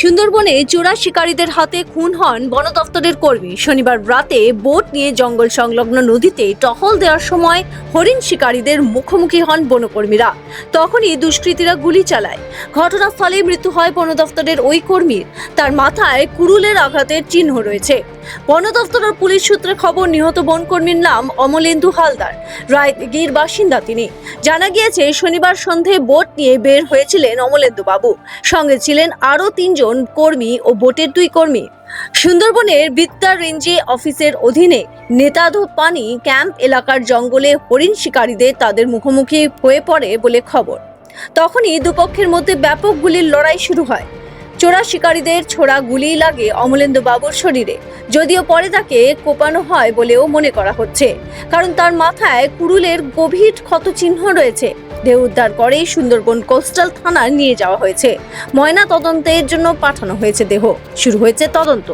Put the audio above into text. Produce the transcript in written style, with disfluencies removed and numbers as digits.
সুন্দরবনে চোরা শিকারীদের হাতে খুন হন বন দপ্তরের কর্মী। শনিবার রাতে বোট নিয়ে জঙ্গল সংলগ্ন নদীতে টহল দেওয়ার সময় হরিণ শিকারীদের মুখোমুখি হন বনকর্মীরা। তখনই দুষ্কৃতীরা গুলি চালায়। ঘটনার ফলে মৃত্যু হয় বন দপ্তরের ওই কর্মীর। তার মাথায় কুড়ুলের আঘাতের চিহ্ন রয়েছে। বন দপ্তর ও পুলিশ সূত্রে খবর, নিহত বনকর্মীর নাম অমলেন্দু হালদার, রায়দিঘির বাসিন্দা তিনি। জানা গিয়েছে, শনিবার সন্ধে বোট নিয়ে বের হয়েছিলেন অমলেন্দু বাবু। সঙ্গে ছিলেন আরও 3 জন কর্মী ও বোটের 2 কর্মী। সুন্দরবনের বিদ্যা রেঞ্জে অফিসের অধীনে নেতাধোপানি ক্যাম্প এলাকার জঙ্গলে হরিণ শিকারীদের তাদের মুখোমুখি হয়ে পড়ে বলে খবর। তখনই দুপক্ষের মধ্যে ব্যাপক গুলির লড়াই শুরু হয়। চোরা শিকারীদের ছোড়া গুলি লাগে অমলেন্দু বাবুর শরীরে, যদিও পরে তাকে কোপানো হয় বলেও মনে করা হচ্ছে, কারণ তার মাথায় কুড়ুলের গভীর ক্ষত চিহ্ন রয়েছে। দেহ উদ্ধার করে সুন্দরবন কোস্টাল থানায় নিয়ে যাওয়া হয়েছে। ময়না তদন্তের জন্য পাঠানো হয়েছে দেহ। শুরু হয়েছে তদন্ত।